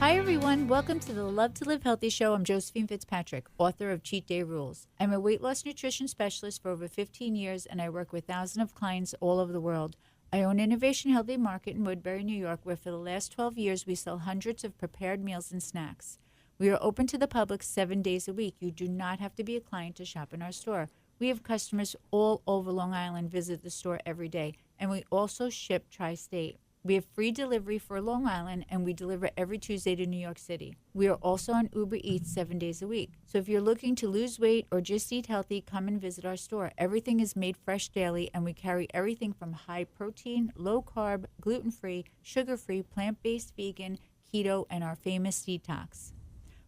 Hi, everyone. Welcome to the Love to Live Healthy show. I'm Josephine Fitzpatrick, author of Cheat Day Rules. I'm a weight loss nutrition specialist for over 15 years, and I work with thousands of clients all over the world. I own Innovation Healthy Market in Woodbury, New York, where for the last 12 years we sell hundreds of prepared meals and snacks. We are open to the public 7 days a week. You do not have to be a client to shop in our store. We have customers all over Long Island visit the store every day, and we also ship tri-state. We have free delivery for Long Island, and we deliver every Tuesday to New York City. We are also on Uber Eats 7 days a week. So if you're looking to lose weight or just eat healthy, come and visit our store. Everything is made fresh daily, and we carry everything from high protein, low carb, gluten-free, sugar-free, plant-based, vegan, keto, and our famous detox.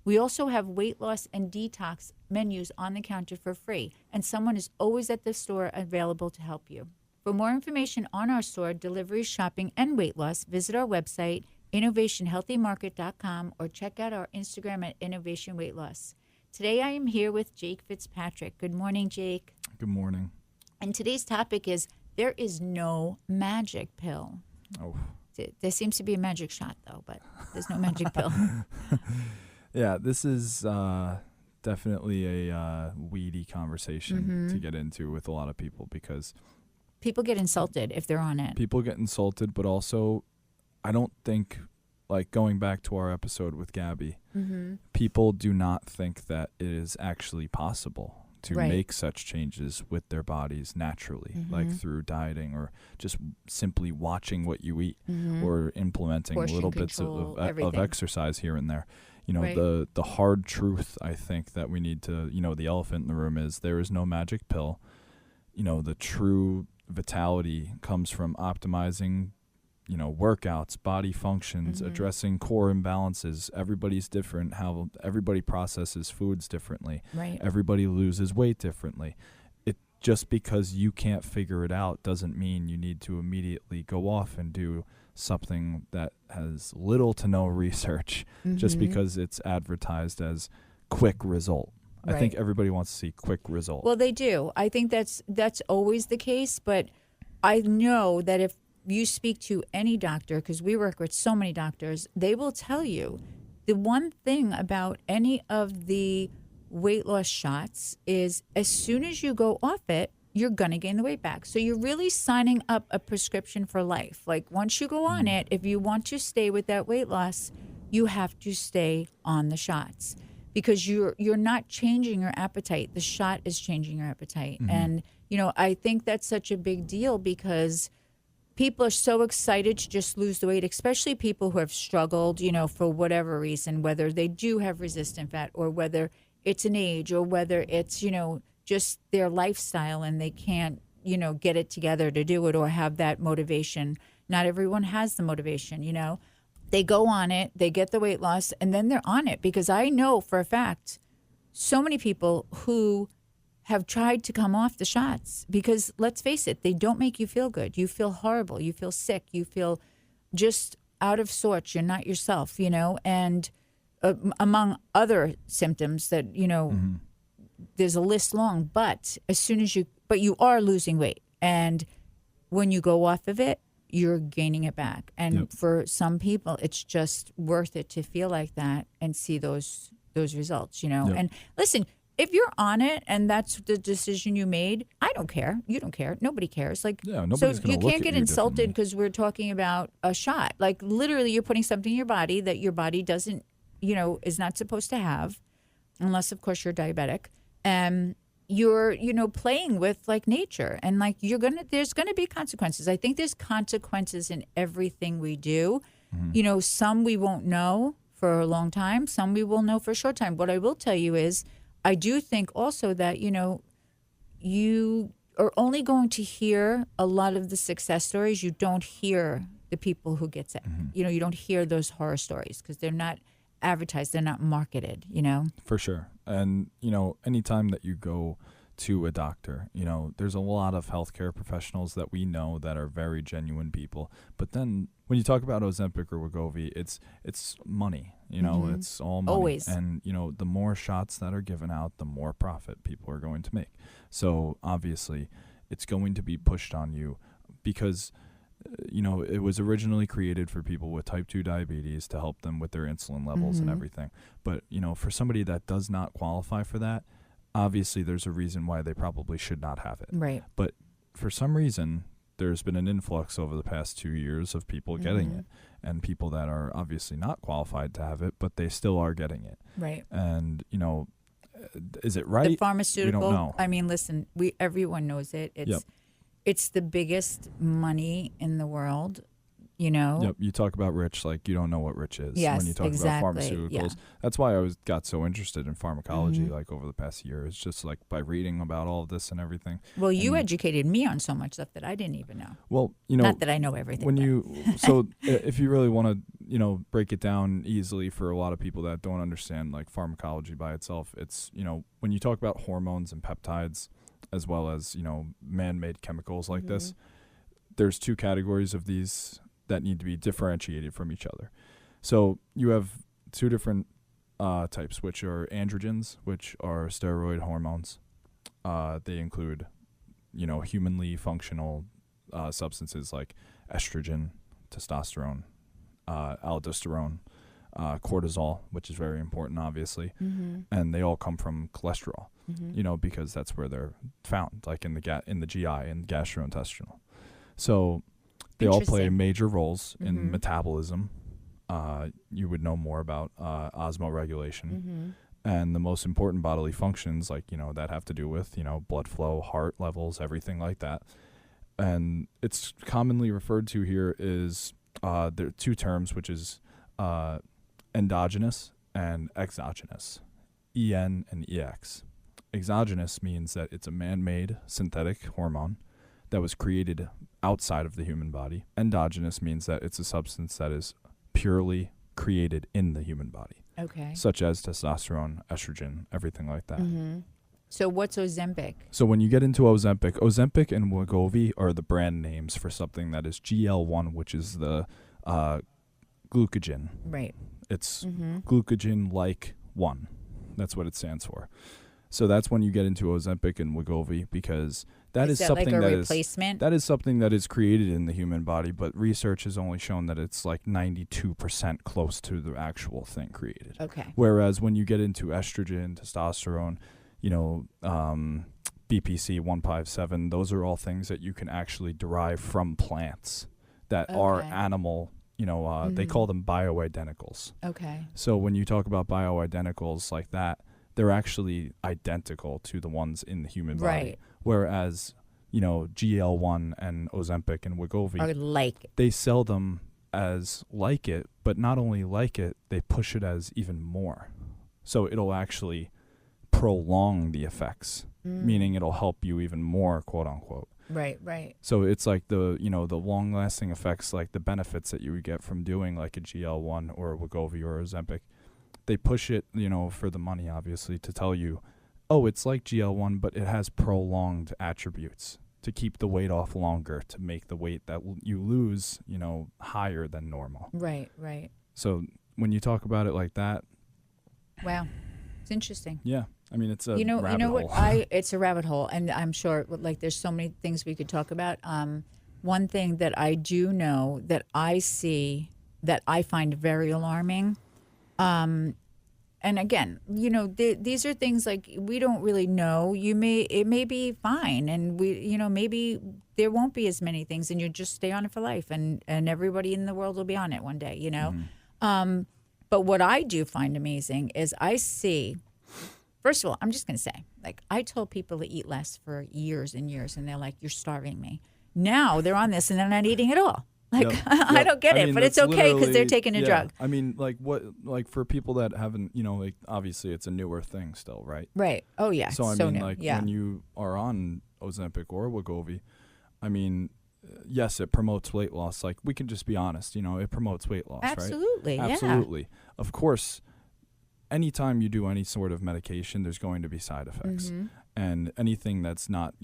We also have weight loss and detox menus on the counter for free, and someone is always at the store available to help you. For more information on our store, delivery, shopping, and weight loss, visit our website, innovationhealthymarket.com, or check out our Instagram at Innovation Weight Loss. Today I am here with Jake Fitzpatrick. Good morning, Jake. Good morning. And today's topic is, there is no magic pill. Oh. There seems to be a magic shot, though, but there's no magic pill. Yeah, this is definitely a weedy conversation to get into with a lot of people, because people get insulted if they're on it. People get insulted, but also I don't think, like going back to our episode with Gabby, people do not think that it is actually possible to make such changes with their bodies naturally, like through dieting or just simply watching what you eat or implementing Portion little bits control, of exercise here and there. You know, the hard truth, I think, that we need to, the elephant in the room is there is no magic pill. You know, the true vitality comes from optimizing, workouts, body functions, addressing core imbalances. Everybody's different, how everybody processes foods differently. Right. Everybody loses weight differently. It just because you can't figure it out doesn't mean you need to immediately go off and do something that has little to no research just because it's advertised as quick result. I think everybody wants to see quick results. Well, they do. I think that's always the case, but I know that if you speak to any doctor, because we work with so many doctors, they will tell you the one thing about any of the weight loss shots is as soon as you go off it, you're going to gain the weight back. So you're really signing up a prescription for life. Like once you go on it, if you want to stay with that weight loss, you have to stay on the shots. Because you're not changing your appetite. The shot is changing your appetite. And, I think that's such a big deal because people are so excited to just lose the weight, especially people who have struggled, for whatever reason, whether they do have resistant fat or whether it's an age or whether it's, just their lifestyle and they can't, get it together to do it or have that motivation. Not everyone has the motivation, They go on it, they get the weight loss, and then they're on it. Because I know for a fact so many people who have tried to come off the shots because, let's face it, they don't make you feel good. You feel horrible. You feel sick. You feel just out of sorts. You're not yourself, and among other symptoms that, there's a list long. But as soon as you are losing weight. And when you go off of it, you're gaining it back. And for some people, it's just worth it to feel like that and see those results, And listen, if you're on it and that's the decision you made, I don't care. You don't care. Nobody cares. Nobody's so gonna you look can't at get you insulted because we're talking about a shot. Like literally you're putting something in your body that your body doesn't, is not supposed to have, unless of course you're diabetic. You're, playing with like nature and like there's going to be consequences. I think there's consequences in everything we do. Some we won't know for a long time. Some we will know for a short time. What I will tell you is I do think also that, you are only going to hear a lot of the success stories. You don't hear the people who get sick. You don't hear those horror stories because they're not advertised. They're not marketed, For sure. And, anytime that you go to a doctor, there's a lot of healthcare professionals that we know that are very genuine people. But then when you talk about Ozempic or Wegovy, it's money, it's all money. Always. And, the more shots that are given out, the more profit people are going to make. So obviously it's going to be pushed on you because it was originally created for people with type 2 diabetes to help them with their insulin levels and everything. But, for somebody that does not qualify for that, obviously there's a reason why they probably should not have it. Right. But for some reason, there's been an influx over the past 2 years of people getting it, and people that are obviously not qualified to have it, but they still are getting it. Right. And, is it right? The pharmaceutical, we don't know. I mean, listen, everyone knows it. It's the biggest money in the world. Yep. You talk about rich, like you don't know what rich is. Yes, when you talk exactly. about pharmaceuticals. Yeah. That's why I got so interested in pharmacology, like over the past year. It's just like by reading about all of this and everything. Well, you educated me on so much stuff that I didn't even know. Well, not that I know everything. So if you really want to, break it down easily for a lot of people that don't understand like pharmacology by itself, it's, when you talk about hormones and peptides, as well as, man-made chemicals like this, there's two categories of these that need to be differentiated from each other. So you have two different types, which are androgens, which are steroid hormones. They include, humanly functional substances like estrogen, testosterone, aldosterone, cortisol, which is very important, obviously. And they all come from cholesterol, because that's where they're found, like in the GI and gastrointestinal. So they all play major roles in metabolism. You would know more about osmoregulation. And the most important bodily functions, like, that have to do with, blood flow, heart levels, everything like that. And it's commonly referred to here is there are two terms, which is endogenous and exogenous, EN and EX. Exogenous means that it's a man-made synthetic hormone that was created outside of the human body. Endogenous means that it's a substance that is purely created in the human body. Okay. Such as testosterone, estrogen, everything like that. So what's Ozempic? So when you get into Ozempic and Wegovy are the brand names for something that is GL1, which is the glucagon. Right. It's glucagon-like 1. That's what it stands for. So that's when you get into Ozempic and Wegovy, because that is something like a that replacement? that is something that is created in the human body, but research has only shown that it's like 92% close to the actual thing created. Okay. Whereas when you get into estrogen, testosterone, BPC 157, those are all things that you can actually derive from plants that are animal. They call them bioidenticals. Okay. So when you talk about bioidenticals like that, they're actually identical to the ones in the human body. Right. Whereas, GL1 and Ozempic and Wegovy are like it. They sell them as like it, but not only like it, they push it as even more. So it'll actually prolong the effects, meaning it'll help you even more, quote unquote. Right, right. So it's like the long-lasting effects, like the benefits that you would get from doing like a GL1 or a Wegovy or Ozempic. They push it, for the money, obviously, to tell you, oh, it's like GL1, but it has prolonged attributes to keep the weight off longer, to make the weight that you lose, higher than normal. Right, right. So when you talk about it like that. Wow. It's interesting. Yeah. I mean, it's a rabbit hole. It's a rabbit hole, and I'm sure like there's so many things we could talk about. One thing that I do know that I see that I find very alarming, and again, these are things like we don't really know. It may be fine, and maybe there won't be as many things, and you just stay on it for life, and everybody in the world will be on it one day, But what I do find amazing is I see. First of all, I'm just going to say, like, I told people to eat less for years and years, and they're like, you're starving me. Now they're on this, and they're not eating at all. Like, Yep. I don't get it, but it's okay because they're taking a drug. I mean, for people that haven't, obviously it's a newer thing still, right? Right. Oh, yeah. So, I mean, new. when you are on Ozempic or Wegovy, I mean, yes, it promotes weight loss. Like, we can just be honest, it promotes weight loss, Absolutely, right? yeah. Absolutely. Of course, anytime you do any sort of medication, there's going to be side effects. And anything that's not,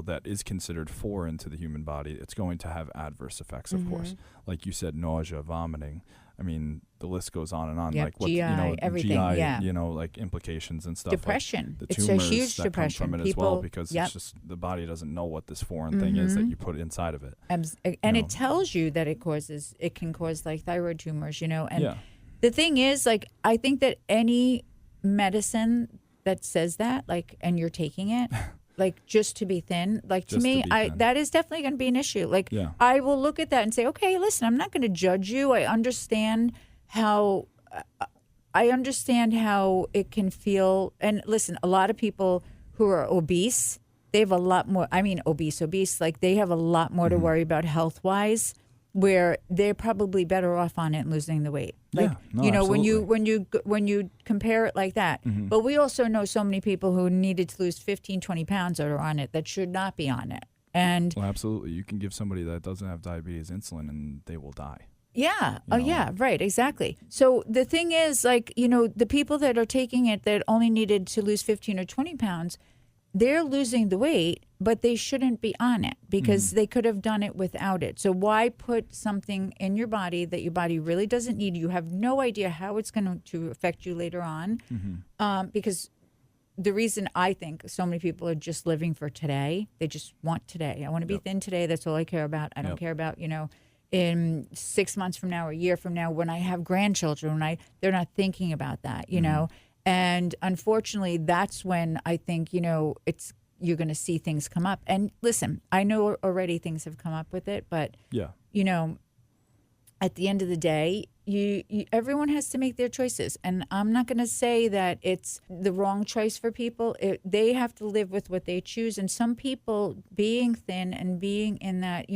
that is considered foreign to the human body, it's going to have adverse effects, of course. Like you said, nausea, vomiting. I mean, the list goes on and on. Yep, like what, GI, everything, GI, like implications and stuff. Depression. Like the It's a tumors huge that depression. come from it as well, because it's just the body doesn't know what this foreign thing is that you put inside of it. And it tells you that it can cause like thyroid tumors, and the thing is, like, I think that any medicine that says that, like, and you're taking it, like, just to be thin, like, to me, that is definitely going to be an issue. Like, I will look at that and say, okay, listen, I'm not going to judge you. I understand how it can feel. And listen, a lot of people who are obese, they have a lot more, obese, like, they have a lot more to worry about health-wise, where they're probably better off on it and losing the weight. Like, absolutely. when you compare it like that. But we also know so many people who needed to lose 15, 20 pounds that are on it that should not be on it. And well, absolutely. You can give somebody that doesn't have diabetes insulin and they will die. Yeah. Oh, yeah. Right. Exactly. So the thing is, like, the people that are taking it that only needed to lose 15 or 20 pounds, they're losing the weight, but they shouldn't be on it because they could have done it without it. So why put something in your body that your body really doesn't need? You have no idea how it's going to affect you later on. Because the reason I think so many people are just living for today, they just want today. I want to be thin today. That's all I care about. I don't care about, in 6 months from now or a year from now when I have grandchildren, they're not thinking about that, know. And unfortunately, that's when I think, you're going to see things come up. And listen, I know already things have come up with it, but, at the end of the day, everyone has to make their choices. And I'm not going to say that it's the wrong choice for people. They have to live with what they choose. And some people being thin and being in that,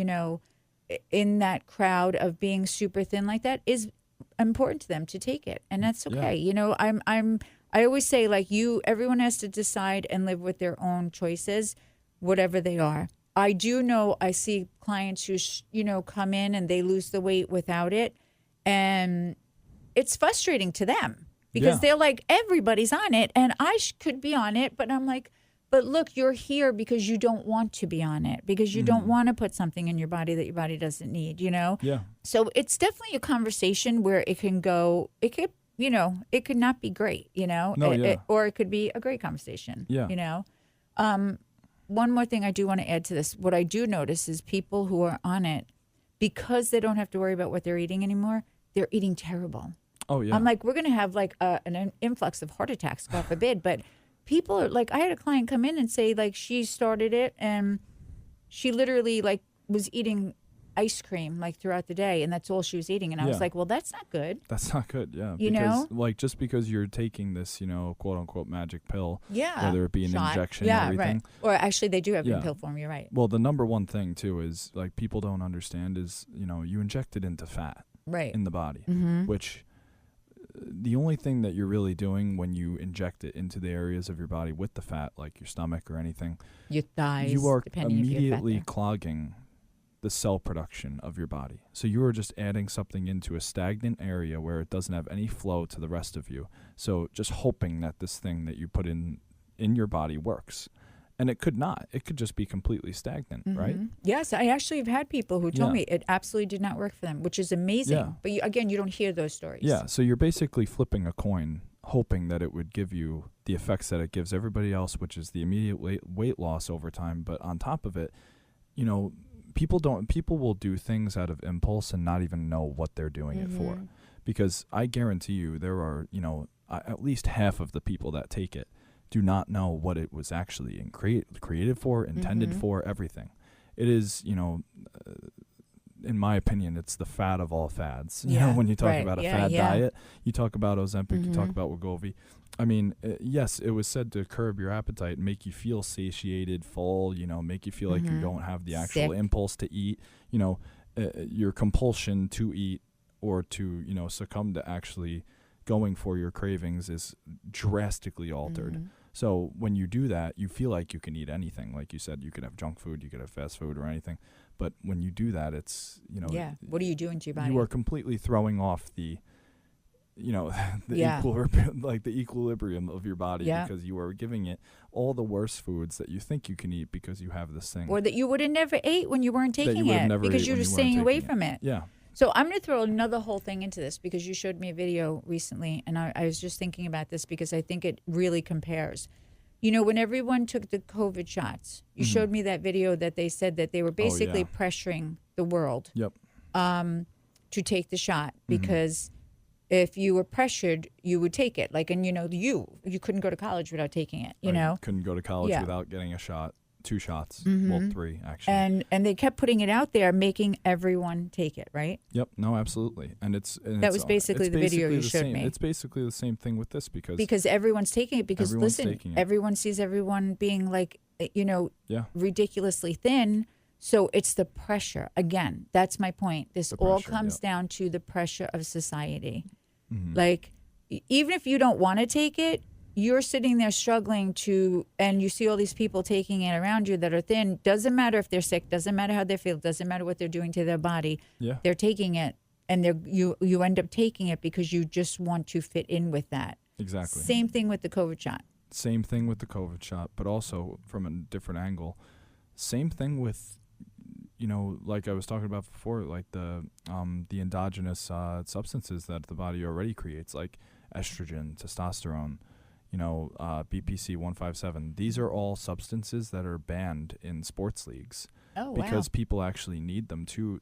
in that crowd of being super thin like that is important to them to take it. And that's okay. I always say, like, everyone has to decide and live with their own choices, whatever they are. I do know I see clients who, come in and they lose the weight without it. And it's frustrating to them because they're like, everybody's on it and I could be on it. But I'm like, but look, you're here because you don't want to be on it, because you don't want to put something in your body that your body doesn't need, Yeah. So it's definitely a conversation where it can go, it could not be great, or it could be a great conversation, One more thing I do want to add to this. What I do notice is people who are on it, because they don't have to worry about what they're eating anymore, they're eating terrible. Oh, yeah. I'm like, we're going to have like an influx of heart attacks, God forbid. But people are like, I had a client come in and say, like, she started it and she literally like was eating ice cream like throughout the day, and that's all she was eating. And I was like, well, that's not good. That's not good. Yeah. Because, like, just because you're taking this, quote unquote magic pill, whether it be an injection or everything. Right. Or actually they do have it in pill form. You're right. Well, the number one thing too is, like, people don't understand is, you inject it into fat in the body, which the only thing that you're really doing when you inject it into the areas of your body with the fat, like your stomach or anything, your thighs, you are immediately clogging the cell production of your body. So you are just adding something into a stagnant area where it doesn't have any flow to the rest of you. So just hoping that this thing that you put in your body works. And it could not. It could just be completely stagnant, right? Yes, I actually have had people who told me it absolutely did not work for them, which is amazing. Yeah. But you don't hear those stories. Yeah, so you're basically flipping a coin, hoping that it would give you the effects that it gives everybody else, which is the immediate weight loss over time. But on top of it, people will do things out of impulse and not even know what they're doing it for. Because I guarantee you there are, at least half of the people that take it do not know what it was actually created for, intended for, everything. It is, in my opinion, it's the fad of all fads. When you talk about a fad diet, you talk about Ozempic, you talk about Wegovy. I mean, yes, it was said to curb your appetite, make you feel satiated, full, make you feel like you don't have the actual impulse to eat, your compulsion to eat or to, succumb to actually going for your cravings is drastically altered. So when you do that, you feel like you can eat anything. Like you said, you could have junk food, you could have fast food or anything. But when you do that, it's, what are you doing to your body? You are completely throwing off the the equilibrium of your body, because you are giving it all the worst foods that you think you can eat because you have this thing. Or that you would have never ate when you weren't taking it because you were staying away from it. Yeah. So I'm going to throw another whole thing into this because you showed me a video recently, and I was just thinking about this because I think it really compares. When everyone took the COVID shots, you showed me that video that they said that they were basically pressuring the world to take the shot because if you were pressured, you would take it. Like, and you couldn't go to college without taking it. You know, couldn't go to college without getting a shot. 2 shots, well, 3 actually. And they kept putting it out there, making everyone take it, right? Yep. No, absolutely. And that was basically the video you showed me. It's basically the same thing with this because everyone's taking it. Because everyone sees everyone being like, ridiculously thin. So it's the pressure. Again, that's my point. This all comes down to the pressure of society. Mm-hmm. Like, even if you don't want to take it, you're sitting there struggling and you see all these people taking it around you that are thin. Doesn't matter if they're sick, doesn't matter how they feel, doesn't matter what they're doing to their body. Yeah. They're taking it, and you end up taking it because you just want to fit in with that. Exactly. Same thing with the COVID shot. Same thing with the COVID shot, but also from a different angle. Same thing with, like I was talking about before, like the endogenous substances that the body already creates, like estrogen, testosterone, BPC 157. These are all substances that are banned in sports leagues because people actually need them too.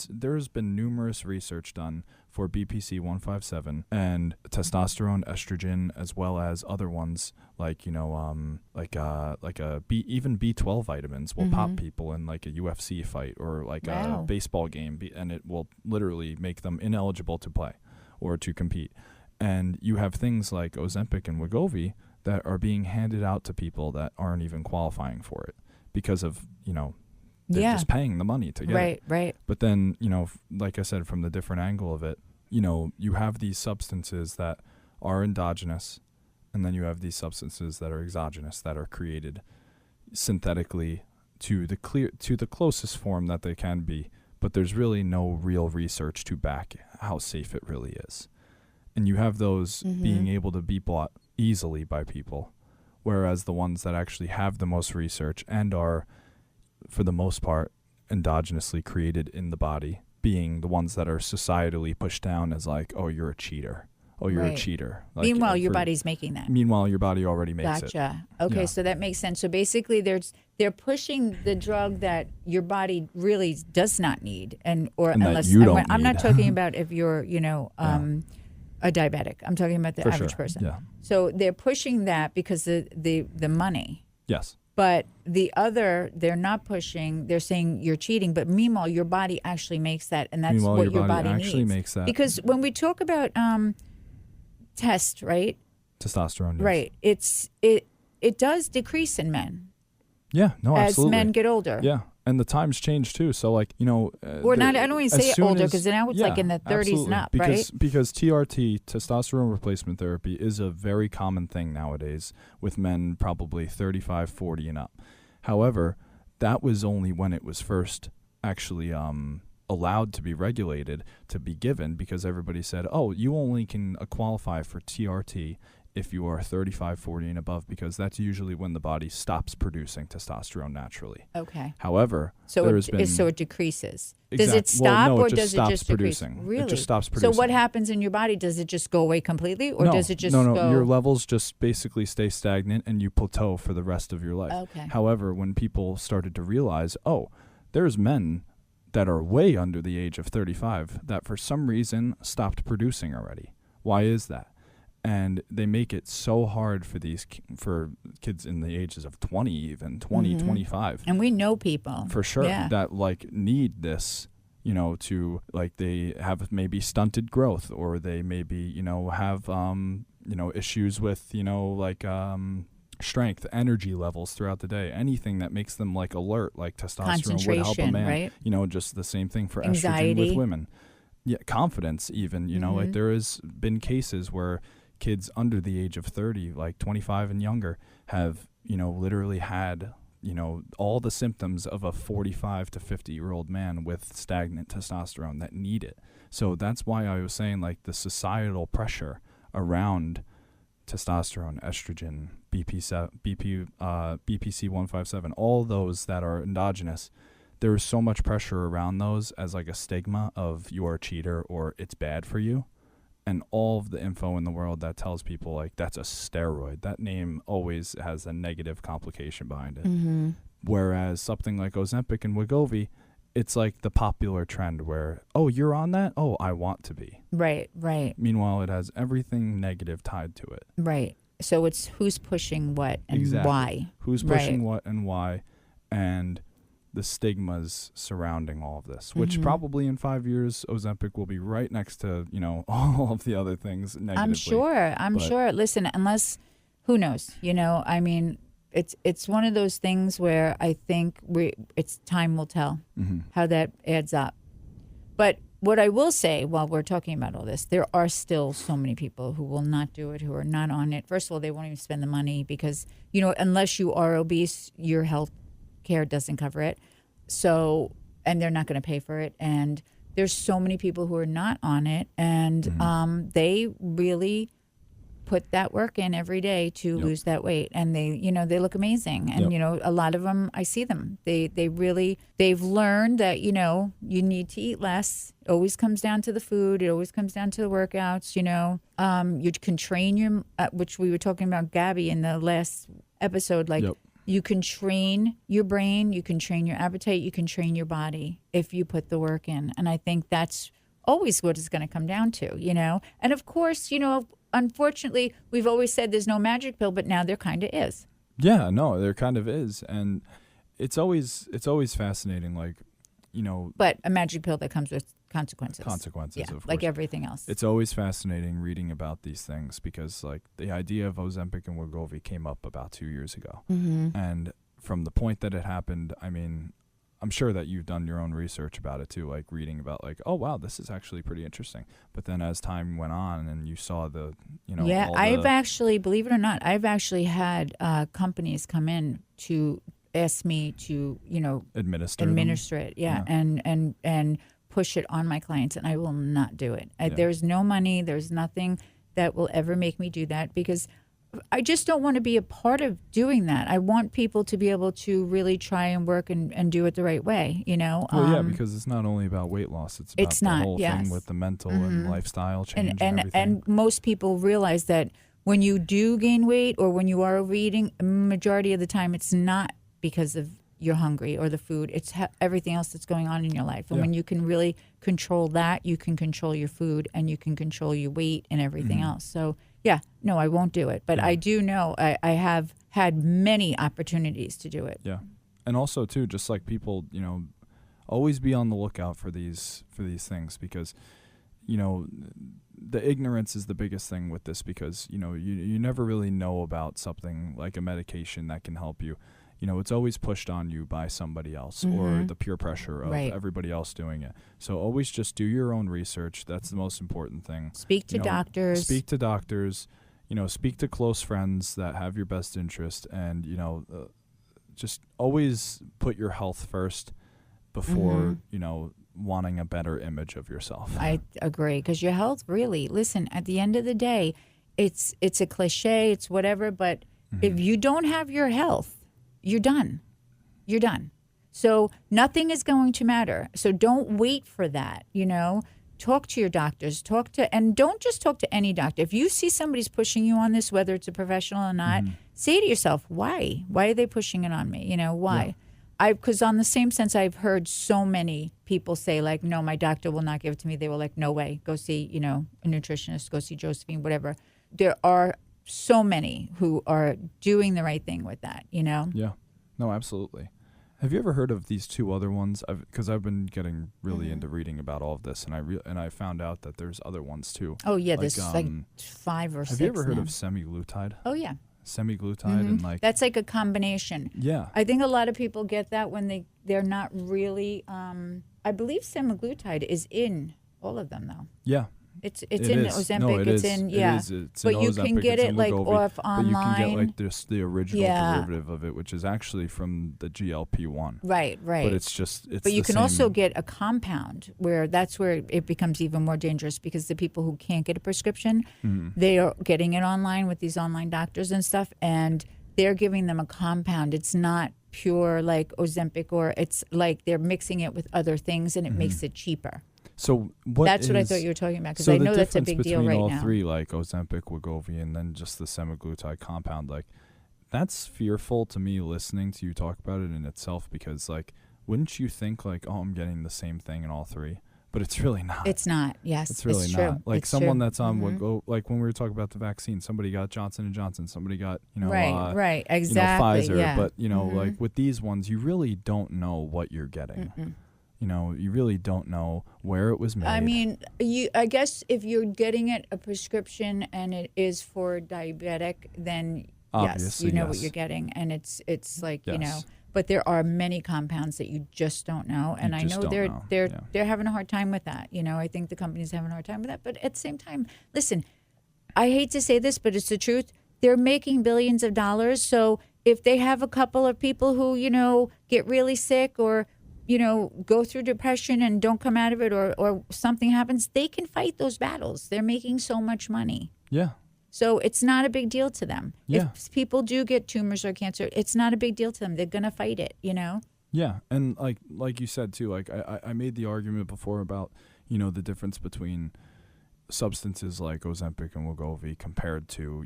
There's been numerous research done for BPC 157 and testosterone, estrogen, as well as other ones like even B12 vitamins will pop people in like a UFC fight or like a baseball game, and it will literally make them ineligible to play or to compete. And you have things like Ozempic and Wegovy that are being handed out to people that aren't even qualifying for it because of, they're just paying the money to get it. Right. But then, like I said, from the different angle of it, you have these substances that are endogenous, and then you have these substances that are exogenous, that are created synthetically to the closest form that they can be. But there's really no real research to back how safe it really is. And you have those being able to be bought easily by people, whereas the ones that actually have the most research and are, for the most part, endogenously created in the body, being the ones that are societally pushed down as like, oh, you're a cheater. Oh, you're a cheater. Like, meanwhile, your body's making that. Meanwhile, your body already makes it. Gotcha. Okay, so that makes sense. So basically, they're pushing the drug that your body really does not need, and unless you don't I'm need. not talking about if you're, a diabetic. I'm talking about the average person. Yeah. So they're pushing that because the money. Yes. But the other, they're not pushing. They're saying you're cheating. But meanwhile, your body actually makes that, and that's what your body actually needs. Makes that. Because when we talk about test, right? Testosterone. Yes. Right. It does decrease in men. Yeah. No. Absolutely. As men get older. Yeah. And the times change too. So like, or not, I don't even say older because now it's like in the 30s and up, right? Because TRT, testosterone replacement therapy, is a very common thing nowadays with men probably 35, 40 and up. However, that was only when it was first actually allowed to be regulated, to be given, because everybody said, oh, you only can qualify for TRT if you are 35, 40 and above, because that's usually when the body stops producing testosterone naturally. Okay. However, so it decreases. Does it stop or does it just decrease? Really? It just stops producing. So what happens in your body? Does it just go away completely, or does it just go? No. Your levels just basically stay stagnant and you plateau for the rest of your life. Okay. However, when people started to realize, oh, there's men that are way under the age of 35 that for some reason stopped producing already. Why is that? And they make it so hard for kids in the ages of 20, even 20, 25. And we know people. For sure. Yeah. That like need this, to like they have maybe stunted growth, or they maybe, have, issues with, strength, energy levels throughout the day. Anything that makes them like alert, like testosterone would help a man. Right? Just the same thing for anxiety. Estrogen with women. Yeah, confidence even, like there has been cases where kids under the age of 30, like 25 and younger, have, literally had all the symptoms of a 45 to 50-year-old man with stagnant testosterone that need it. So that's why I was saying, like, the societal pressure around testosterone, estrogen, BPC-157, all those that are endogenous, there is so much pressure around those as like a stigma of you're a cheater or it's bad for you. And all of the info in the world that tells people, like, that's a steroid. That name always has a negative complication behind it. Mm-hmm. Whereas something like Ozempic and Wegovy, it's like the popular trend where, oh, you're on that? Oh, I want to be. Right. Meanwhile, it has everything negative tied to it. Right. So it's who's pushing what and exactly. why. Who's pushing what and why, and the stigmas surrounding all of this, which probably in 5 years, Ozempic will be right next to, all of the other things negatively. I'm sure. Listen, unless, who knows? I mean, it's one of those things where I think it's time will tell how that adds up. But what I will say while we're talking about all this, there are still so many people who will not do it, who are not on it. First of all, they won't even spend the money because, unless you are obese, your health care doesn't cover it. So, and they're not going to pay for it. And there's so many people who are not on it, and they really put that work in every day to lose that weight, and they look amazing. And a lot of them, I see them, they've learned that you need to eat less. It always comes down to the food. It always comes down to the workouts. You can train your which we were talking about Gabby in the last episode, like you can train your brain, you can train your appetite, you can train your body if you put the work in. And I think that's always what it's going to come down to. And of course, unfortunately, we've always said there's no magic pill, but now there kind of is. Yeah, no, there kind of is. And it's always fascinating, like, But a magic pill that comes with consequences. Consequences, yeah, of course. like everything else. It's always fascinating reading about these things because, like, the idea of Ozempic and Wegovy came up about 2 years ago. And from the point that it happened, I mean, I'm sure that you've done your own research about it too, like reading about, like, oh, wow, this is actually pretty interesting. But then as time went on and you saw the, Yeah, I've actually, believe it or not, I've actually had companies come in to ask me to, administer it. Yeah. And push it on my clients, and I will not do it. There's no money. There's nothing that will ever make me do that because I just don't want to be a part of doing that. I want people to be able to really try and work and do it the right way, Well, yeah, because it's not only about weight loss. It's about the whole thing with the mental and lifestyle change and everything. And most people realize that when you do gain weight or when you are overeating, majority of the time it's not because of you're hungry or the food. It's everything else that's going on in your life. And when you can really control that, you can control your food and you can control your weight and everything else. So, yeah, no, I won't do it. But I do know I have had many opportunities to do it. Yeah. And also, too, just like people, always be on the lookout for these things because, the ignorance is the biggest thing with this because, you never really know about something like a medication that can help you. It's always pushed on you by somebody else or the peer pressure of everybody else doing it. So always just do your own research. That's the most important thing. Speak to doctors. Speak to doctors. Speak to close friends that have your best interest. And, just always put your health first before, wanting a better image of yourself. I agree. Because your health really, listen, at the end of the day, it's a cliche, it's whatever. But if you don't have your health, you're done. You're done. So nothing is going to matter. So don't wait for that, Talk to your doctors. And don't just talk to any doctor. If you see somebody's pushing you on this, whether it's a professional or not, say to yourself, why? Why are they pushing it on me? Why? Yeah. Because on the same sense, I've heard so many people say, like, no, my doctor will not give it to me. They were like, no way. Go see, a nutritionist. Go see Josephine, whatever. There are so many who are doing the right thing with that, Yeah. No, absolutely. Have you ever heard of these two other ones? Because I've been getting really into reading about all of this, and I found out that there's other ones too. Oh yeah, there's like 5 or 6. Have you ever heard now. of semaglutide? Oh yeah. Semaglutide and like that's like a combination. Yeah. I think a lot of people get that when they're not really. I believe semaglutide is in all of them though. Yeah. It's in Ozempic. No, it it's is. in It's but in you Ozempic, can get it's it in like Wegovy, off online. But you can get like the original Yeah. derivative of it, which is actually from the GLP-1. Right. But it's But you the can same. also get a compound where it becomes even more dangerous because the people who can't get a prescription, they are getting it online with these online doctors and stuff, and they're giving them a compound. It's not pure like Ozempic, or it's like they're mixing it with other things, and it makes it cheaper. So that's what I thought you were talking about, because I know that's a big deal right now. So the difference between all three, like Ozempic, Wegovy, and then just the semaglutide compound, like that's fearful to me listening to you talk about it in itself, because like wouldn't you think like, oh, I'm getting the same thing in all three? But it's really not. It's not. Yes, it's really it's not. True. Like it's someone true. that's on like when we were talking about the vaccine, somebody got Johnson & Johnson, somebody got right, exactly, Pfizer. yeah. But like with these ones, you really don't know what you're getting. You really don't know where it was made. I mean, I guess if you're getting a prescription and it is for diabetic, then obviously, yes, you know what you're getting, and it's like But there are many compounds that you just don't know, and I know they're having a hard time with that. I think the company's having a hard time with that. But at the same time, listen, I hate to say this, but it's the truth. They're making billions of dollars, so if they have a couple of people who get really sick or go through depression and don't come out of it, or something happens, they can fight those battles. They're making so much money. Yeah. So it's not a big deal to them. Yeah. If people do get tumors or cancer, it's not a big deal to them. They're going to fight it, Yeah. And like you said, too, like I made the argument before about, the difference between substances like Ozempic and Wegovy compared to,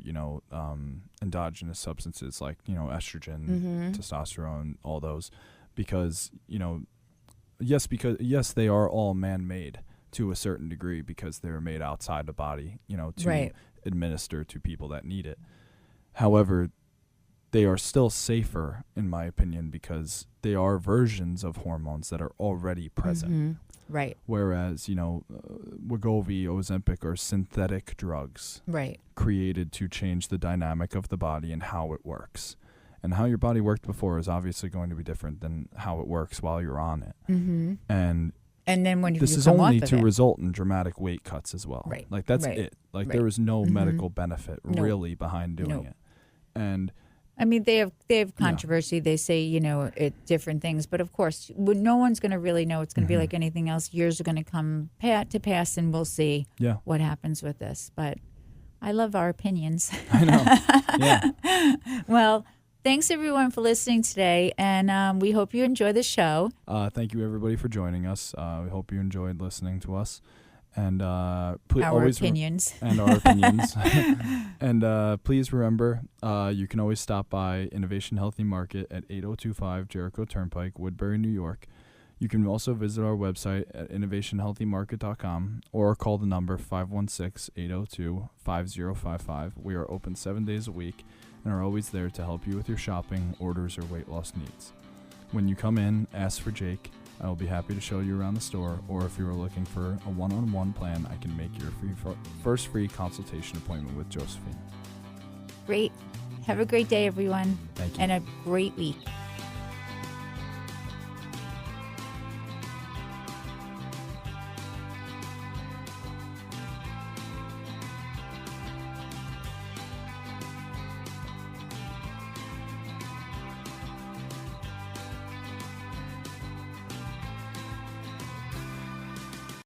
endogenous substances like, estrogen, testosterone, all those. Because, yes, they are all man-made to a certain degree because they're made outside the body, to administer to people that need it. However, they are still safer, in my opinion, because they are versions of hormones that are already present. Right. Whereas, Wegovy, Ozempic are synthetic drugs. Right. Created to change the dynamic of the body and how it works. And how your body worked before is obviously going to be different than how it works while you're on it. And then when this is only to result in dramatic weight cuts as well. Right. Like that's it. Like there is no medical benefit really behind doing it. And I mean, they have controversy. They say, different things. But of course, no one's going to really know. It's going to be like anything else. Years are going to come to pass, and we'll see what happens with this. But I love our opinions. I know. Yeah. Well, thanks, everyone, for listening today, and we hope you enjoy the show. Thank you, everybody, for joining us. We hope you enjoyed listening to us. And our opinions. And please remember, you can always stop by Innovation Healthy Market at 8025 Jericho Turnpike, Woodbury, New York. You can also visit our website at innovationhealthymarket.com or call the number 516-802-5055. We are open 7 days a week and are always there to help you with your shopping, orders, or weight loss needs. When you come in, ask for Jake. I will be happy to show you around the store, or if you are looking for a one-on-one plan, I can make your first free consultation appointment with Josephine. Great. Have a great day, everyone. Thank you. And a great week.